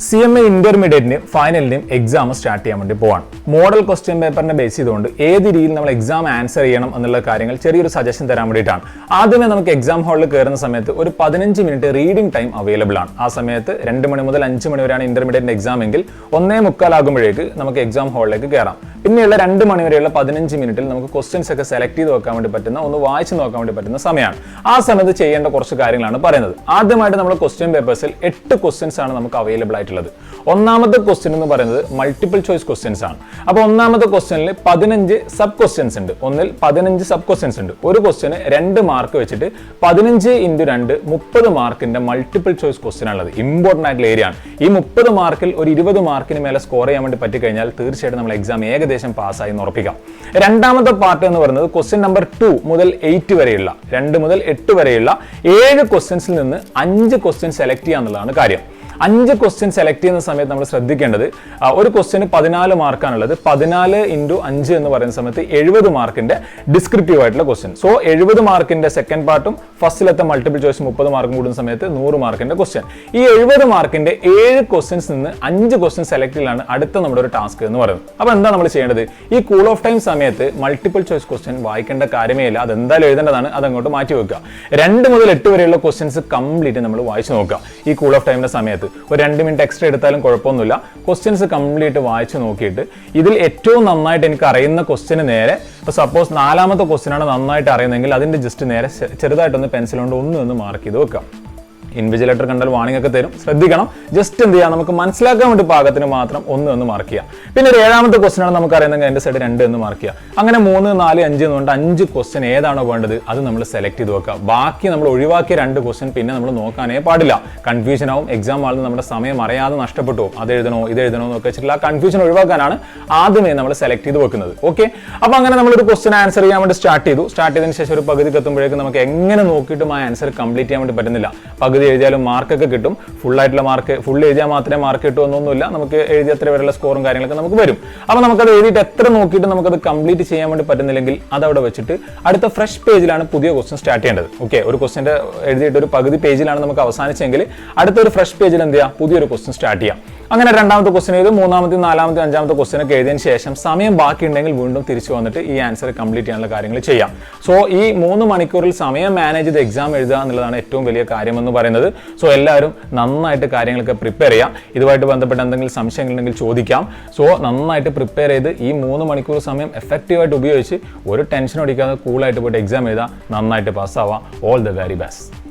CMA ഇന്റർമീഡിയറ്റിന് ഫൈനലിനും exam start ചെയ്യാൻ വേണ്ടി പോവാണ്. മോഡൽ ക്വസ്റ്റ്യൻ പേപ്പറിനെ ബേസ് ചെയ്തുകൊണ്ട് ഏത് രീതിയിൽ നമ്മൾ എക്സാം ആൻസർ ചെയ്യണം എന്നുള്ള കാര്യങ്ങൾ ചെറിയൊരു സജഷൻ തരാൻ വേണ്ടിയിട്ടാണ്. ആദ്യമേ നമുക്ക് എക്സാം ഹാളിൽ കയറുന്ന സമയത്ത് ഒരു 15 മിനിറ്റ് റീഡിംഗ് ടൈം അവൈലബിൾ ആണ്. ആ സമയത്ത് 2 മണി മുതൽ 5 മണി വരെയാണ് ഇന്റർമീഡിയറ്റ് എക്സാം എങ്കിൽ 1:45 ആകുമ്പോഴേക്ക് നമുക്ക് എക്സാം ഹാളിലേക്ക് കയറാം. പിന്നെയുള്ള 2 മണി വരെയുള്ള 15 മിനിറ്റിൽ നമുക്ക് ക്വസ്റ്റ്യൻസ് ഒക്കെ സെലക്ട് ചെയ്ത് നോക്കാൻ വേണ്ടി പറ്റുന്ന, ഒന്ന് വായിച്ച് നോക്കാൻ വേണ്ടി പറ്റുന്ന സമയമാണ്. ആ സമയത്ത് ചെയ്യേണ്ട കുറച്ച് കാര്യങ്ങളാണ് പറയുന്നത്. ആദ്യമായിട്ട് നമ്മൾ ക്വസ്റ്റ്യൻ പേപ്പേഴ്സിൽ 8 ക്വസ്റ്റ്യൻസ് ആണ് നമുക്ക് അവൈലബിൾ ആയിട്ടുള്ളത്. ഒന്നാമത്തെ ക്വസ്റ്റ്യൻ എന്ന് പറയുന്നത് മൾട്ടിപ്പിൾ ചോയ്സ് ക്വസ്റ്റ്യൻസ് ആണ്. അപ്പോൾ ഒന്നാമത്തെ ക്വസ്റ്റ്യനിൽ 15 സബ് ക്വസ്റ്റ്യൻസ് ഉണ്ട്. ഒന്നിൽ 15 സബ് ക്വസ്റ്റ്യൻസ് ഉണ്ട്. ഒരു ക്വസ്റ്റ്യന് 2 മാർക്ക് വെച്ചിട്ട് 15 × 2 30 മാർക്കിന്റെ മൾട്ടിപ്പിൾ ചോയ്സ് ക്വസ്റ്റ്യൻ ആണുള്ളത്. ഇമ്പോർട്ടന്റ് ആയിട്ടുള്ള ഏരിയ ആണ്. ഈ 30 മാർക്കിൽ ഒരു 20 മാർക്കിന് മേലെ സ്കോർ ചെയ്യാൻ വേണ്ടി പറ്റിക്കഴിഞ്ഞാൽ തീർച്ചയായിട്ടും നമ്മൾ എക്സാം ഏകദേശം പാസ്സായി എന്ന് ഉറപ്പിക്കാം. രണ്ടാമത്തെ പാർട്ട് എന്ന് പറയുന്നത് ക്വസ്റ്റ്യൻ നമ്പർ 2 മുതൽ 8 വരെയുള്ള 2 മുതൽ 8 വരെയുള്ള 7 ക്വസ്റ്റ്യൻസിൽ നിന്ന് 5 ക്വസ്റ്റ്യൻ സെലക്ട് ചെയ്യുക എന്നുള്ളതാണ് കാര്യം. 5 ക്വസ്റ്റ്യൻ സെലക്ട് ചെയ്യുന്ന സമയത്ത് നമ്മൾ ശ്രദ്ധിക്കേണ്ടത്, ഒരു ക്വസ്റ്റ്യന് 14 മാർക്കാണുള്ളത്. 14 × 5 എന്ന് പറയുന്ന സമയത്ത് 70 മാർക്കിന്റെ ഡിസ്ക്രിപ്റ്റീവ് ആയിട്ടുള്ള ക്വസ്റ്റ്യൻ. സോ 70 മാർക്കിന്റെ സെക്കൻഡ് പാർട്ടും ഫസ്റ്റിലത്തെ മൾട്ടിപ്പിൾ ചോയ്സ് 30 മാർക്കും കൂടുന്ന സമയത്ത് 100 മാർക്കിന്റെ ക്വസ്റ്റ്യൻ. ഈ 70 മാർക്കിന്റെ 7 ക്വസ്റ്റ്യൻസ് നിന്ന് 5 ക്വസ്റ്റ്യൻ സെലക്ട് ചെയ്യലാണ് അടുത്ത നമ്മുടെ ഒരു ടാസ്ക് എന്ന് പറയുന്നത്. അപ്പൊ എന്താ നമ്മൾ ചെയ്യേണ്ടത്? ഈ കൂൾ ഓഫ് ടൈം സമയത്ത് മൾട്ടിപ്പിൾ ചോയ്സ് ക്വസ്റ്റ്യൻ വായിക്കേണ്ട കാര്യമേ ഇല്ല. അത് എന്തായാലും എഴുതേണ്ടതാണ്. അത് അങ്ങോട്ട് മാറ്റി വെക്കുക. 2 മുതൽ 8 വരെയുള്ള ക്വസ്റ്റ്യൻസ് കംപ്ലീറ്റ് നമ്മൾ വായിച്ചു നോക്കുക. ഈ കൂൾ ഓഫ് ടൈമിന്റെ സമയത്ത് ഒരു 2 മിനിറ്റ് എക്സ്ട്രാ എടുത്താലും കുഴപ്പമൊന്നുമില്ല. ക്വസ്റ്റ്യൻസ് കംപ്ലീറ്റ് വായിച്ചു നോക്കിയിട്ട് ഇതിൽ ഏറ്റവും നന്നായിട്ട് എനിക്ക് അറിയുന്ന ക്വസ്റ്റ്യന് നേരെ, ഇപ്പോൾ സപ്പോസ് 4ാമത്തെ ക്വസ്റ്റ്യൻ ആണ് നന്നായിട്ട് അറിയുന്നതെങ്കിൽ അതിന്റെ ജസ്റ്റ് നേരെ ചെറുതായിട്ടൊന്ന് പെൻസിൽ കൊണ്ട് ഒന്ന് മാർക്ക് ചെയ്ത് വെക്കാം. ഇൻവിജിലേറ്റർ കണ്ടാൽ വാണിംഗ് ഒക്കെ തരും, ശ്രദ്ധിക്കണം. ജസ്റ്റ് എന്ത് ചെയ്യാം, നമുക്ക് മനസ്സിലാക്കാൻ വേണ്ടി പാകത്തിന് മാത്രം ഒന്ന് മാർക്ക് ചെയ്യാം. പിന്നെ ഒരു 7ാമത്തെ ക്വസ്റ്റ്യൻ ആണ് നമുക്ക് അറിയുന്നെങ്കിൽ അതിന്റെ സൈഡ് 2 എന്ന് മാർക്ക് ചെയ്യാം. അങ്ങനെ 3, 4, 5 എന്നുകൊണ്ട് 5 ക്വസ്റ്റ്യൻ ഏതാണോ വേണ്ടത് അത് നമ്മൾ സെലക്ട് ചെയ്ത് വെക്കുക. ബാക്കി നമ്മൾ ഒഴിവാക്കിയ 2 ക്വസ്റ്റ്യൻ പിന്നെ നമ്മൾ നോക്കാനേ പാടില്ല. കൺഫ്യൂഷൻ ആവും. എക്സാം ആളുന്ന നമ്മുടെ സമയം അറിയാതെ നഷ്ടപ്പെട്ടു പോകും. അത് എഴുതണോ ഇത് എഴുതണോ എന്നൊക്കെ വെച്ചിട്ടുള്ള ആ കൺഫ്യൂഷൻ ഒഴിവാക്കാനാണ് ആദ്യമേ നമ്മൾ സെലക്ട് ചെയ്ത് വെക്കുന്നത്. ഓക്കെ, അപ്പൊ അങ്ങനെ നമ്മളൊരു ക്വസ്റ്റ്യൻ ആൻസർ ചെയ്യാൻ വേണ്ടി സ്റ്റാർട്ട് ചെയ്തതിന് ശേഷം ഒരു പകുതി എത്തുമ്പോഴേക്കും നമുക്ക് എങ്ങനെ നോക്കിയിട്ടും ആ ആൻസർ കംപ്ലീറ്റ് ചെയ്യാൻ വേണ്ടി പറ്റുന്നില്ല. പകുതി എഴുതിയാലും മാർക്കൊക്കെ കിട്ടും. ഫുൾ എഴുതിയാൽ മാത്രമേ മാർക്ക് കിട്ടൂ എന്നൊന്നുമില്ല. നമുക്ക് എഴുതിയ അത്ര വരെയുള്ള സ്കോറും കാര്യങ്ങളൊക്കെ നമുക്ക് വരും. അപ്പൊ നമുക്കത് എഴുതിയിട്ട് എത്ര നോക്കിയിട്ട് നമുക്കത് കംപ്ലീറ്റ് ചെയ്യാൻ വേണ്ടി പറ്റുന്നില്ലെങ്കിൽ അത് അവിടെ വെച്ചിട്ട് അടുത്ത ഫ്രഷ് പേജിലാണ് പുതിയ ക്വസ്റ്റ്യൻ സ്റ്റാർട്ട് ചെയ്യേണ്ടത്. ഓക്കെ, ഒരു ക്വസ്റ്റ്യന്റെ എഴുതിയിട്ട് ഒരു പകുതി പേജിലാണ് നമുക്ക് അവസാനിച്ചെങ്കിൽ അടുത്തൊരു ഫ്രഷ് പേജിൽ എന്ത് ചെയ്യാം, പുതിയൊരു ക്വസ്റ്റ്യൻ സ്റ്റാർട്ട് ചെയ്യാം. അങ്ങനെ 2ാമത്തെ ക്വസ്റ്റ്യൻ ചെയ്ത് 3ാമത്തെ 4ാമത്തെ 5ാമത്തെ ക്വസ്റ്റ്യൻ ഒക്കെ എഴുതിയതിന് ശേഷം സമയം ബാക്കി ഉണ്ടെങ്കിൽ വീണ്ടും തിരിച്ചു വന്നിട്ട് ഈ ആൻസർ കംപ്ലീറ്റ് ചെയ്യാനുള്ള കാര്യങ്ങൾ ചെയ്യാം. സോ ഈ 3 മണിക്കൂറിൽ സമയം മാനേജ് ചെയ്ത് എക്സാം എഴുതുക എന്നുള്ളതാണ് ഏറ്റവും വലിയ കാര്യം എന്ന് പറയുന്നത്. സോ എല്ലാവരും നന്നായിട്ട് കാര്യങ്ങളൊക്കെ പ്രിപ്പയർ ചെയ്യാം. ഇതുമായിട്ട് ബന്ധപ്പെട്ട എന്തെങ്കിലും സംശയങ്ങളുണ്ടെങ്കിൽ ചോദിക്കാം. സോ നന്നായിട്ട് പ്രിപ്പയർ ചെയ്ത് ഈ 3 മണിക്കൂർ സമയം എഫക്റ്റീവായിട്ട് ഉപയോഗിച്ച് ഒരു ടെൻഷൻ അടിക്കാതെ കൂളായിട്ട് പോയിട്ട് എക്സാം എഴുതുക. നന്നായിട്ട് പാസ്സാവാം. All the very best.